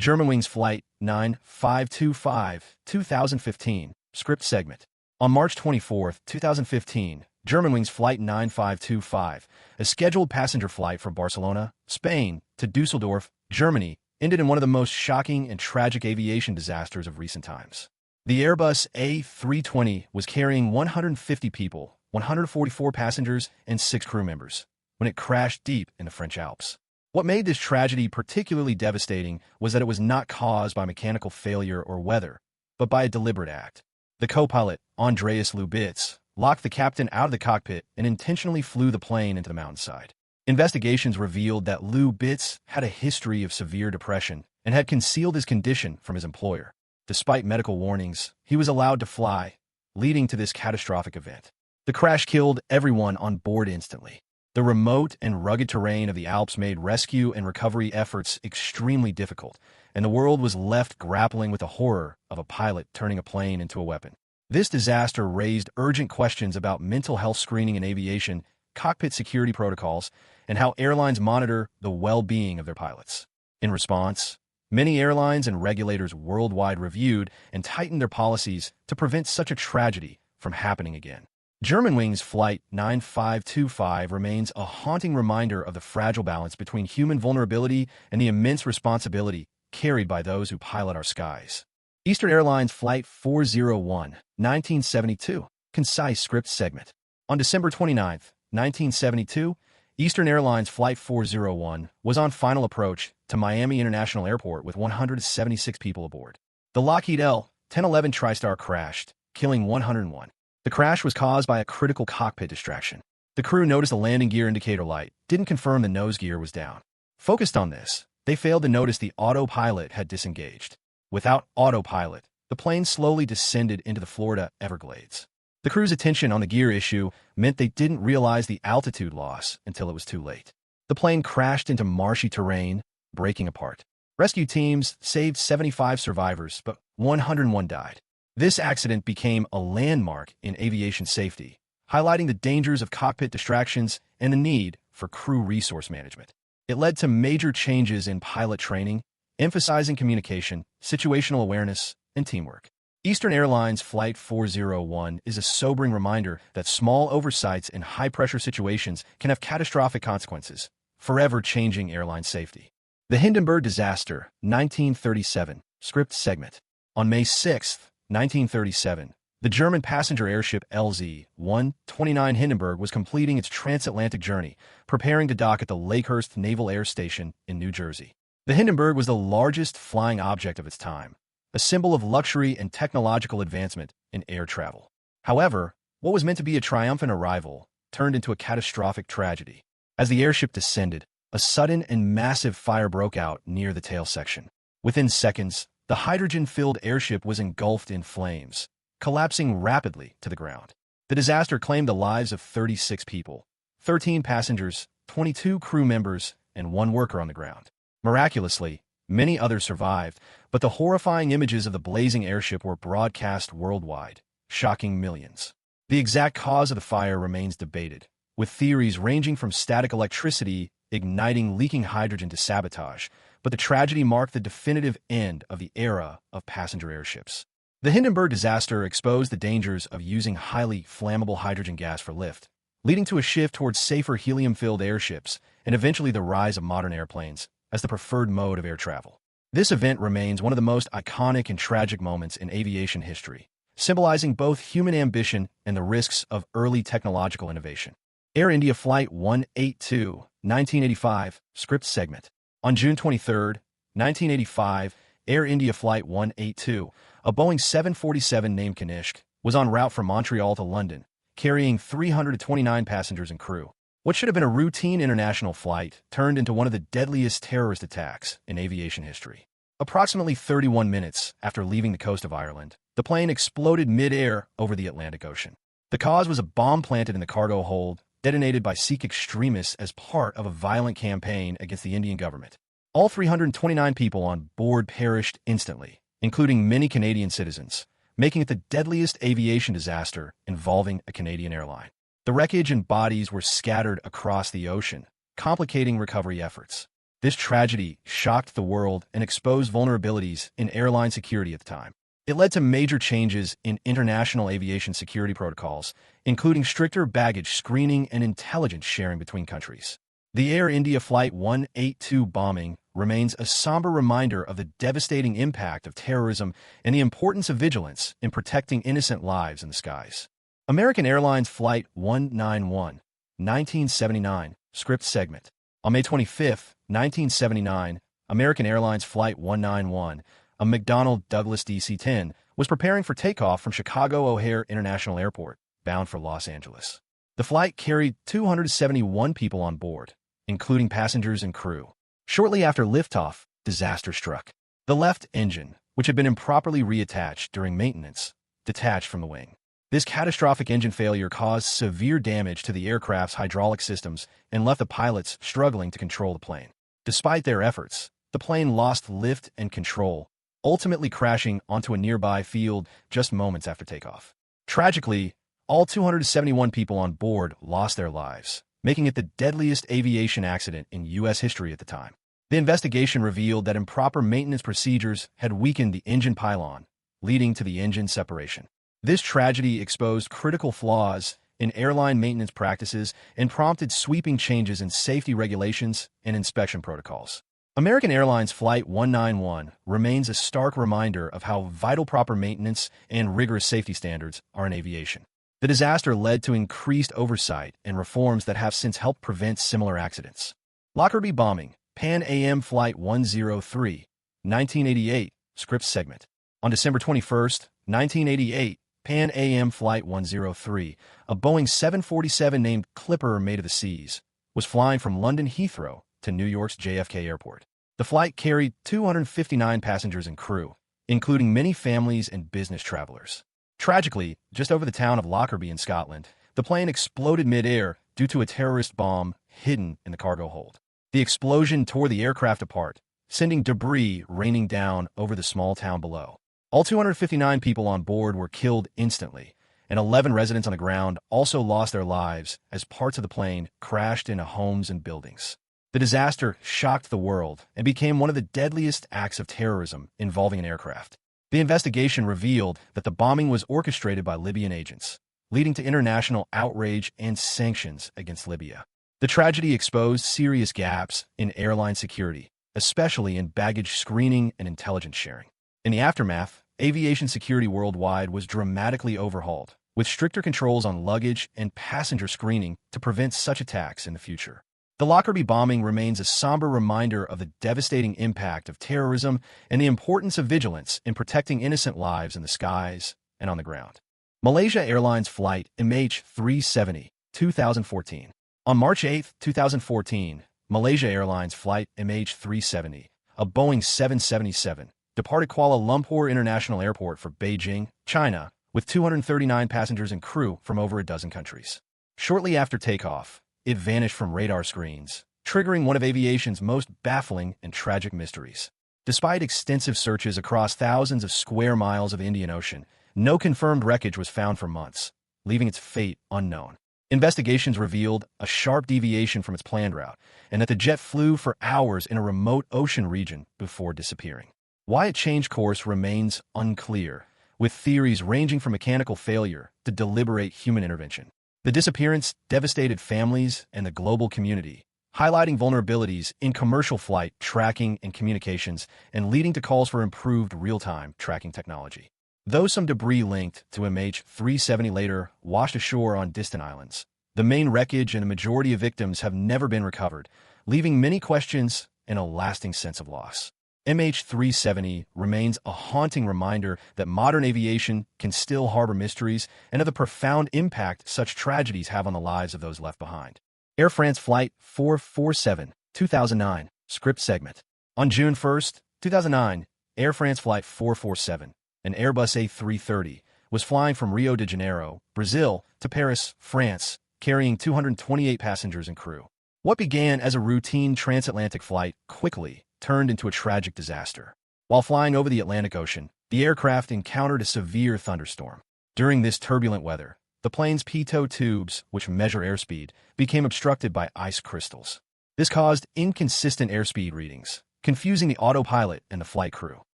Germanwings Flight 9525, 2015, script segment. On March 24, 2015, Germanwings Flight 9525, a scheduled passenger flight from Barcelona, Spain, to Dusseldorf, Germany, ended in one of the most shocking and tragic aviation disasters of recent times. The Airbus A320 was carrying 150 people, 144 passengers, and 6 crew members, when it crashed deep in the French Alps. What made this tragedy particularly devastating was that it was not caused by mechanical failure or weather, but by a deliberate act. The co-pilot, Andreas Lubitz, locked the captain out of the cockpit and intentionally flew the plane into the mountainside. Investigations revealed that Lubitz had a history of severe depression and had concealed his condition from his employer. Despite medical warnings, he was allowed to fly, leading to this catastrophic event. The crash killed everyone on board instantly. The remote and rugged terrain of the Alps made rescue and recovery efforts extremely difficult, and the world was left grappling with the horror of a pilot turning a plane into a weapon. This disaster raised urgent questions about mental health screening in aviation, cockpit security protocols, and how airlines monitor the well-being of their pilots. In response, many airlines and regulators worldwide reviewed and tightened their policies to prevent such a tragedy from happening again. Germanwings Flight 9525 remains a haunting reminder of the fragile balance between human vulnerability and the immense responsibility carried by those who pilot our skies. Eastern Airlines Flight 401, 1972, concise script segment. On December 29, 1972, Eastern Airlines Flight 401 was on final approach to Miami International Airport with 176 people aboard. The Lockheed L-1011 TriStar crashed, killing 101. The crash was caused by a critical cockpit distraction. The crew noticed the landing gear indicator light didn't confirm the nose gear was down. Focused on this, they failed to notice the autopilot had disengaged. Without autopilot, the plane slowly descended into the Florida Everglades. The crew's attention on the gear issue meant they didn't realize the altitude loss until it was too late. The plane crashed into marshy terrain, breaking apart. Rescue teams saved 75 survivors, but 101 died. This accident became a landmark in aviation safety, highlighting the dangers of cockpit distractions and the need for crew resource management. It led to major changes in pilot training, emphasizing communication, situational awareness, and teamwork. Eastern Airlines Flight 401 is a sobering reminder that small oversights in high-pressure situations can have catastrophic consequences, forever changing airline safety. The Hindenburg Disaster, 1937, script segment. On May 6, 1937, the German passenger airship LZ-129 Hindenburg was completing its transatlantic journey, preparing to dock at the Lakehurst Naval Air Station in New Jersey. The Hindenburg was the largest flying object of its time, a symbol of luxury and technological advancement in air travel. However, what was meant to be a triumphant arrival turned into a catastrophic tragedy. As the airship descended, a sudden and massive fire broke out near the tail section. Within seconds, the hydrogen-filled airship was engulfed in flames, collapsing rapidly to the ground. The disaster claimed the lives of 36 people, 13 passengers, 22 crew members, and 1 worker on the ground. Miraculously, many others survived, but the horrifying images of the blazing airship were broadcast worldwide, shocking millions. The exact cause of the fire remains debated, with theories ranging from static electricity igniting leaking hydrogen to sabotage, but the tragedy marked the definitive end of the era of passenger airships. The Hindenburg disaster exposed the dangers of using highly flammable hydrogen gas for lift, leading to a shift towards safer helium-filled airships and eventually the rise of modern airplanes as the preferred mode of air travel. This event remains one of the most iconic and tragic moments in aviation history, symbolizing both human ambition and the risks of early technological innovation. Air India Flight 182, 1985, script segment. On June 23, 1985, Air India Flight 182, a Boeing 747 named Kanishk, was en route from Montreal to London, carrying 329 passengers and crew. What should have been a routine international flight turned into one of the deadliest terrorist attacks in aviation history. Approximately 31 minutes after leaving the coast of Ireland, the plane exploded mid-air over the Atlantic Ocean. The cause was a bomb planted in the cargo hold, detonated by Sikh extremists as part of a violent campaign against the Indian government. All 329 people on board perished instantly, including many Canadian citizens, making it the deadliest aviation disaster involving a Canadian airline. The wreckage and bodies were scattered across the ocean, complicating recovery efforts. This tragedy shocked the world and exposed vulnerabilities in airline security at the time. It led to major changes in international aviation security protocols, including stricter baggage screening and intelligence sharing between countries. The Air India Flight 182 bombing remains a somber reminder of the devastating impact of terrorism and the importance of vigilance in protecting innocent lives in the skies. American Airlines Flight 191, 1979, script segment. On May 25, 1979, American Airlines Flight 191, a McDonnell Douglas DC-10, was preparing for takeoff from Chicago O'Hare International Airport, bound for Los Angeles. The flight carried 271 people on board, including passengers and crew. Shortly after liftoff, disaster struck. The left engine, which had been improperly reattached during maintenance, detached from the wing. This catastrophic engine failure caused severe damage to the aircraft's hydraulic systems and left the pilots struggling to control the plane. Despite their efforts, the plane lost lift and control, ultimately crashing onto a nearby field just moments after takeoff. Tragically, all 271 people on board lost their lives, making it the deadliest aviation accident in U.S. history at the time. The investigation revealed that improper maintenance procedures had weakened the engine pylon, leading to the engine separation. This tragedy exposed critical flaws in airline maintenance practices and prompted sweeping changes in safety regulations and inspection protocols. American Airlines Flight 191 remains a stark reminder of how vital proper maintenance and rigorous safety standards are in aviation. The disaster led to increased oversight and reforms that have since helped prevent similar accidents. Lockerbie bombing, Pan Am Flight 103, 1988, script segment. On December 21, 1988, Pan Am Flight 103, a Boeing 747 named Clipper made of the seas, was flying from London Heathrow to New York's JFK Airport. The flight carried 259 passengers and crew, including many families and business travelers. Tragically, just over the town of Lockerbie in Scotland, the plane exploded mid-air due to a terrorist bomb hidden in the cargo hold. The explosion tore the aircraft apart, sending debris raining down over the small town below. All 259 people on board were killed instantly, and 11 residents on the ground also lost their lives as parts of the plane crashed into homes and buildings. The disaster shocked the world and became one of the deadliest acts of terrorism involving an aircraft. The investigation revealed that the bombing was orchestrated by Libyan agents, leading to international outrage and sanctions against Libya. The tragedy exposed serious gaps in airline security, especially in baggage screening and intelligence sharing. In the aftermath, aviation security worldwide was dramatically overhauled, with stricter controls on luggage and passenger screening to prevent such attacks in the future. The Lockerbie bombing remains a somber reminder of the devastating impact of terrorism and the importance of vigilance in protecting innocent lives in the skies and on the ground. Malaysia Airlines Flight MH370, 2014. On March 8, 2014, Malaysia Airlines Flight MH370, a Boeing 777, departed Kuala Lumpur International Airport for Beijing, China, with 239 passengers and crew from over a dozen countries. Shortly after takeoff, it vanished from radar screens, triggering one of aviation's most baffling and tragic mysteries. Despite extensive searches across thousands of square miles of Indian Ocean, no confirmed wreckage was found for months, leaving its fate unknown. Investigations revealed a sharp deviation from its planned route, and that the jet flew for hours in a remote ocean region before disappearing. Why it changed course remains unclear, with theories ranging from mechanical failure to deliberate human intervention. The disappearance devastated families and the global community, highlighting vulnerabilities in commercial flight tracking and communications and leading to calls for improved real-time tracking technology. Though some debris linked to MH370 later washed ashore on distant islands, the main wreckage and a majority of victims have never been recovered, leaving many questions and a lasting sense of loss. MH370 remains a haunting reminder that modern aviation can still harbor mysteries and of the profound impact such tragedies have on the lives of those left behind. Air France Flight 447, 2009, script segment. On June 1, 2009, Air France Flight 447, an Airbus A330, was flying from Rio de Janeiro, Brazil, to Paris, France, carrying 228 passengers and crew. What began as a routine transatlantic flight quickly turned into a tragic disaster. While flying over the Atlantic Ocean, the aircraft encountered a severe thunderstorm. During this turbulent weather, the plane's pitot tubes, which measure airspeed, became obstructed by ice crystals. This caused inconsistent airspeed readings, confusing the autopilot and the flight crew.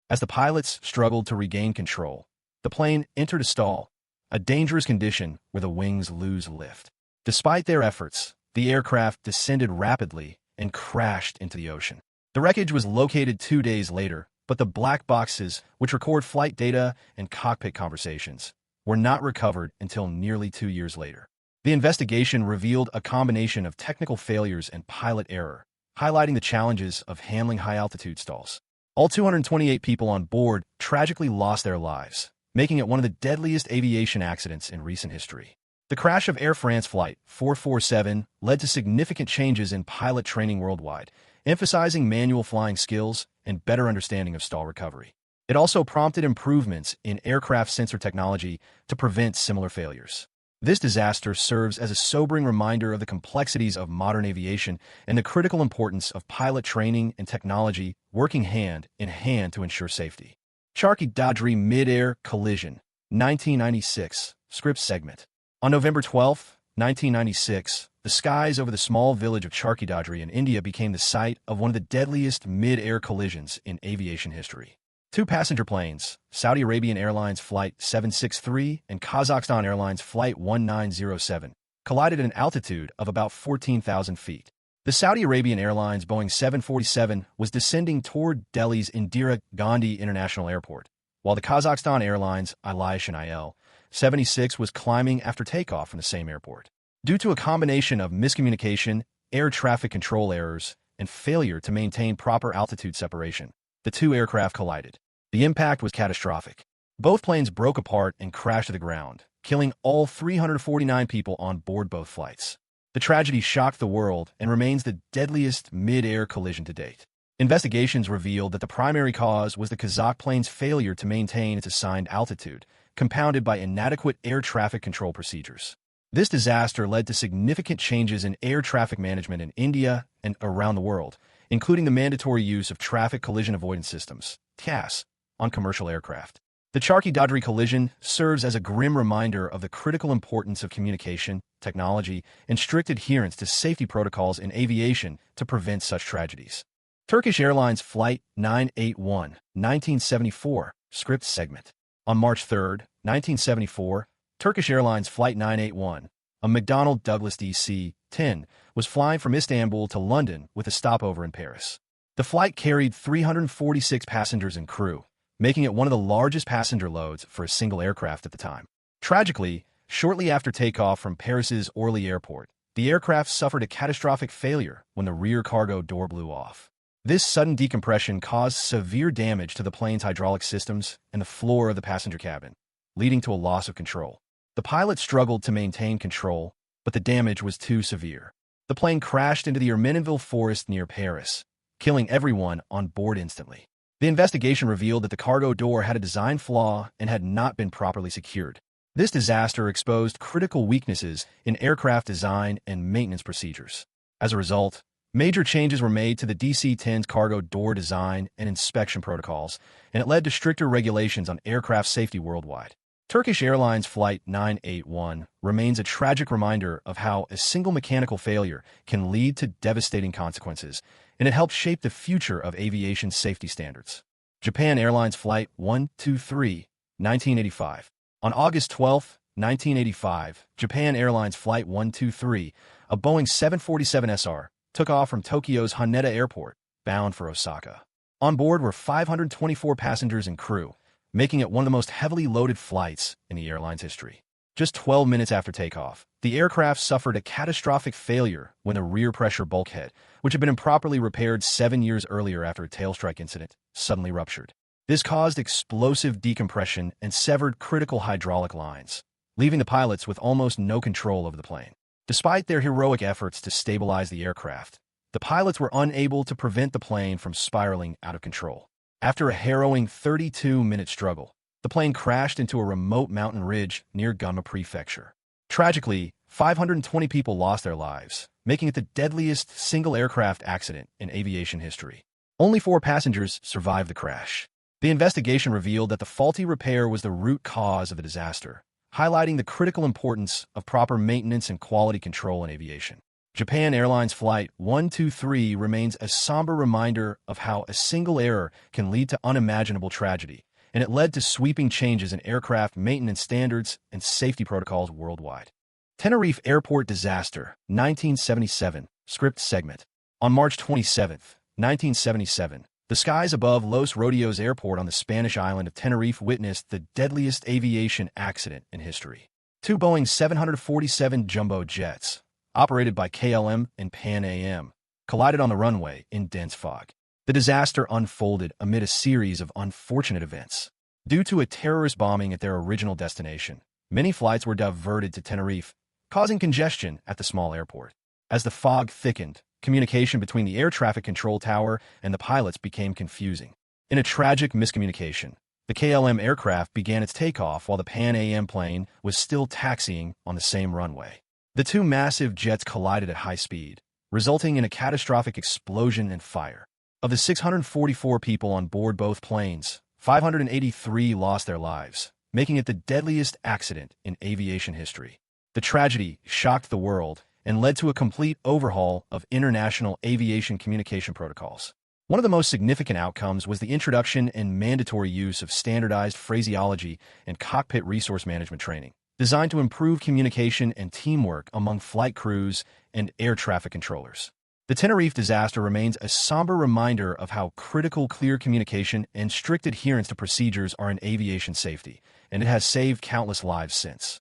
As the pilots struggled to regain control, the plane entered a stall, a dangerous condition where the wings lose lift. Despite their efforts, the aircraft descended rapidly and crashed into the ocean. The wreckage was located 2 days later, but the black boxes, which record flight data and cockpit conversations, were not recovered until nearly 2 years later. The investigation revealed a combination of technical failures and pilot error, highlighting the challenges of handling high-altitude stalls. All 228 people on board tragically lost their lives, making it one of the deadliest aviation accidents in recent history. The crash of Air France Flight 447 led to significant changes in pilot training worldwide, emphasizing manual flying skills and better understanding of stall recovery. It also prompted improvements in aircraft sensor technology to prevent similar failures. This disaster serves as a sobering reminder of the complexities of modern aviation and the critical importance of pilot training and technology working hand in hand to ensure safety. Turkish Airlines Mid-Air Collision, 1996, script segment. On November 12, 1996, the skies over the small village of Turkish Airlines in India became the site of one of the deadliest mid-air collisions in aviation history. Two passenger planes, Saudi Arabian Airlines Flight 763 and Kazakhstan Airlines Flight 1907, collided at an altitude of about 14,000 feet. The Saudi Arabian Airlines Boeing 747 was descending toward Delhi's Indira Gandhi International Airport, while the Kazakhstan Airlines aviation IL-76 was climbing after takeoff from the same airport. Due to a combination of miscommunication, air traffic control errors, and failure to maintain proper altitude separation, the two aircraft collided. The impact was catastrophic. Both planes broke apart and crashed to the ground, killing all 349 people on board both flights. The tragedy shocked the world and remains the deadliest mid-air collision to date. Investigations revealed that the primary cause was the Kazakh plane's failure to maintain its assigned altitude, compounded by inadequate air traffic control procedures. This disaster led to significant changes in air traffic management in India and around the world, including the mandatory use of traffic collision avoidance systems, TCAS, on commercial aircraft. The Turkish Airlines collision serves as a grim reminder of the critical importance of communication, technology, and strict adherence to safety protocols in aviation to prevent such tragedies. Turkish Airlines Flight 981, 1974, script segment. On March 3, 1974, Turkish Airlines Flight 981, a McDonnell Douglas DC-10, was flying from Istanbul to London with a stopover in Paris. The flight carried 346 passengers and crew, making it one of the largest passenger loads for a single aircraft at the time. Tragically, shortly after takeoff from Paris's Orly Airport, the aircraft suffered a catastrophic failure when the rear cargo door blew off. This sudden decompression caused severe damage to the plane's hydraulic systems and the floor of the passenger cabin, leading to a loss of control. The pilot struggled to maintain control, but the damage was too severe. The plane crashed into the Ermenonville forest near Paris, killing everyone on board instantly. The investigation revealed that the cargo door had a design flaw and had not been properly secured. This disaster exposed critical weaknesses in aircraft design and maintenance procedures. As a result, major changes were made to the DC-10's cargo door design and inspection protocols, and it led to stricter regulations on aircraft safety worldwide. Turkish Airlines Flight 981 remains a tragic reminder of how a single mechanical failure can lead to devastating consequences, and it helped shape the future of aviation safety standards. Japan Airlines Flight 123, 1985. On August 12, 1985, Japan Airlines Flight 123, a Boeing 747SR, took off from Tokyo's Haneda Airport, bound for Osaka. On board were 524 passengers and crew, making it one of the most heavily loaded flights in the airline's history. Just 12 minutes after takeoff, the aircraft suffered a catastrophic failure when the rear pressure bulkhead, which had been improperly repaired 7 years earlier after a tail strike incident, suddenly ruptured. This caused explosive decompression and severed critical hydraulic lines, leaving the pilots with almost no control over the plane. Despite their heroic efforts to stabilize the aircraft, the pilots were unable to prevent the plane from spiraling out of control. After a harrowing 32-minute struggle, the plane crashed into a remote mountain ridge near Gunma Prefecture. Tragically, 520 people lost their lives, making it the deadliest single aircraft accident in aviation history. Only 4 passengers survived the crash. The investigation revealed that the faulty repair was the root cause of the disaster, highlighting the critical importance of proper maintenance and quality control in aviation. Japan Airlines Flight 123 remains a somber reminder of how a single error can lead to unimaginable tragedy, and it led to sweeping changes in aircraft maintenance standards and safety protocols worldwide. Tenerife Airport Disaster, 1977, script segment. On March 27, 1977, the skies above Los Rodeos Airport on the Spanish island of Tenerife witnessed the deadliest aviation accident in history. Two Boeing 747 jumbo jets, operated by KLM and Pan Am, collided on the runway in dense fog. The disaster unfolded amid a series of unfortunate events. Due to a terrorist bombing at their original destination, many flights were diverted to Tenerife, causing congestion at the small airport. As the fog thickened, communication between the air traffic control tower and the pilots became confusing. In a tragic miscommunication, the KLM aircraft began its takeoff while the Pan Am plane was still taxiing on the same runway. The two massive jets collided at high speed, resulting in a catastrophic explosion and fire. Of the 644 people on board both planes, 583 lost their lives, making it the deadliest accident in aviation history. The tragedy shocked the world and led to a complete overhaul of international aviation communication protocols. One of the most significant outcomes was the introduction and mandatory use of standardized phraseology and cockpit resource management training, designed to improve communication and teamwork among flight crews and air traffic controllers. The Tenerife disaster remains a somber reminder of how critical clear communication and strict adherence to procedures are in aviation safety, and it has saved countless lives since.